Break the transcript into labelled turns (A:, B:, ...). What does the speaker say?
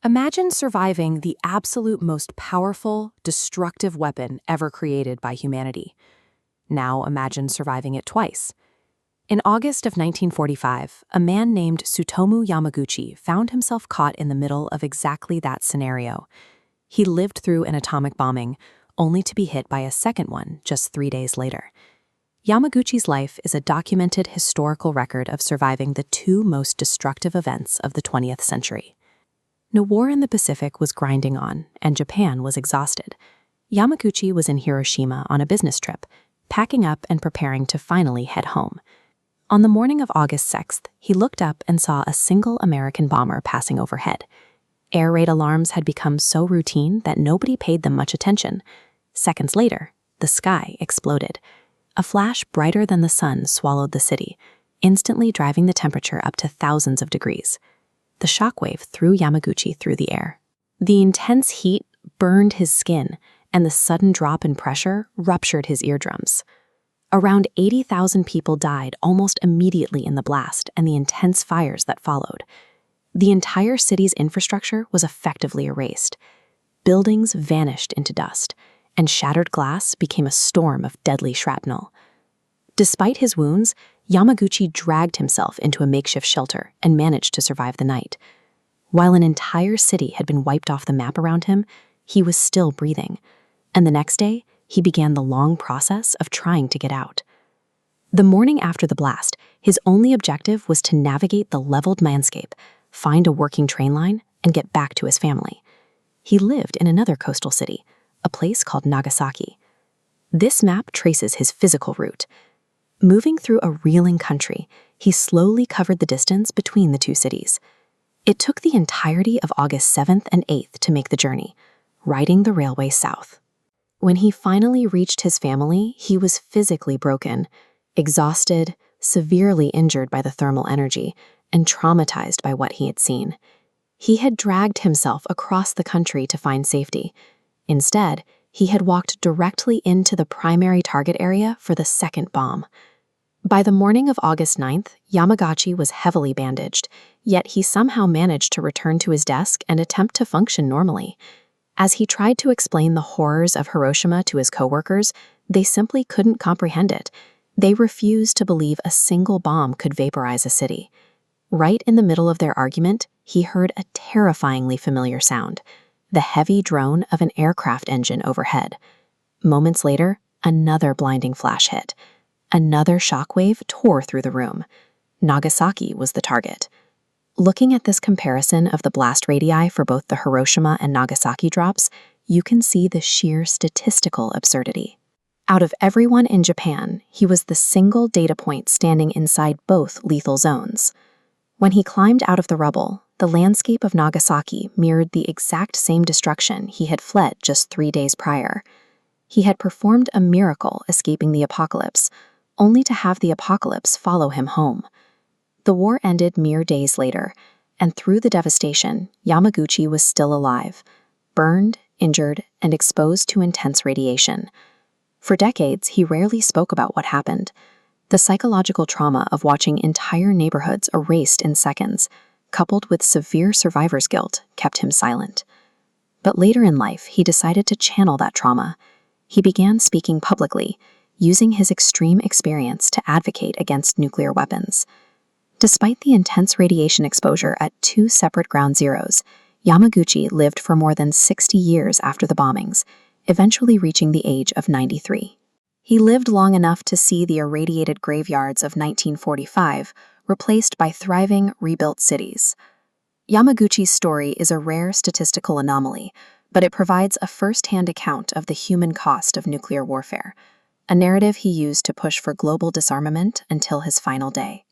A: Imagine surviving the absolute most powerful, destructive weapon ever created by humanity. Now imagine surviving it twice. In August of 1945, a man named Tsutomu Yamaguchi found himself caught in the middle of exactly that scenario. He lived through an atomic bombing, only to be hit by a second one just 3 days later. Yamaguchi's life is a documented historical record of surviving the two most destructive events of the 20th century. The war in the Pacific was grinding on, and Japan was exhausted. Yamaguchi was in Hiroshima on a business trip, packing up and preparing to finally head home. On the morning of August 6th, he looked up and saw a single American bomber passing overhead. Air raid alarms had become so routine that nobody paid them much attention. Seconds later, the sky exploded. A flash brighter than the sun swallowed the city, instantly driving the temperature up to thousands of degrees. The shockwave threw Yamaguchi through the air. The intense heat burned his skin, and the sudden drop in pressure ruptured his eardrums. Around 80,000 people died almost immediately in the blast and the intense fires that followed. The entire city's infrastructure was effectively erased. Buildings vanished into dust, and shattered glass became a storm of deadly shrapnel. Despite his wounds, Yamaguchi dragged himself into a makeshift shelter and managed to survive the night. While an entire city had been wiped off the map around him, he was still breathing, and the next day, he began the long process of trying to get out. The morning after the blast, his only objective was to navigate the leveled landscape, find a working train line, and get back to his family. He lived in another coastal city, a place called Nagasaki. This map traces his physical route. Moving through a reeling country, he slowly covered the distance between the two cities. It took the entirety of August 7th and 8th to make the journey, riding the railway south. When he finally reached his family, he was physically broken, exhausted, severely injured by the thermal energy, and traumatized by what he had seen. He had dragged himself across the country to find safety. Instead, he had walked directly into the primary target area for the second bomb. By the morning of August 9th, Yamaguchi was heavily bandaged, yet he somehow managed to return to his desk and attempt to function normally. As he tried to explain the horrors of Hiroshima to his coworkers, they simply couldn't comprehend it. They refused to believe a single bomb could vaporize a city. Right in the middle of their argument, he heard a terrifyingly familiar sound, the heavy drone of an aircraft engine overhead. Moments later, another blinding flash hit. Another shockwave tore through the room. Nagasaki was the target. Looking at this comparison of the blast radii for both the Hiroshima and Nagasaki drops, you can see the sheer statistical absurdity. Out of everyone in Japan, he was the single data point standing inside both lethal zones. When he climbed out of the rubble, the landscape of Nagasaki mirrored the exact same destruction he had fled just 3 days prior. He had performed a miracle escaping the apocalypse, only to have the apocalypse follow him home. The war ended mere days later, and through the devastation, Yamaguchi was still alive, burned, injured, and exposed to intense radiation. For decades, he rarely spoke about what happened. The psychological trauma of watching entire neighborhoods erased in seconds, coupled with severe survivor's guilt, kept him silent. But later in life, he decided to channel that trauma. He began speaking publicly, using his extreme experience to advocate against nuclear weapons. Despite the intense radiation exposure at 2 separate ground zeros, Yamaguchi lived for more than 60 years after the bombings, eventually reaching the age of 93. He lived long enough to see the irradiated graveyards of 1945 replaced by thriving, rebuilt cities. Yamaguchi's story is a rare statistical anomaly, but it provides a first-hand account of the human cost of nuclear warfare, a narrative he used to push for global disarmament until his final day.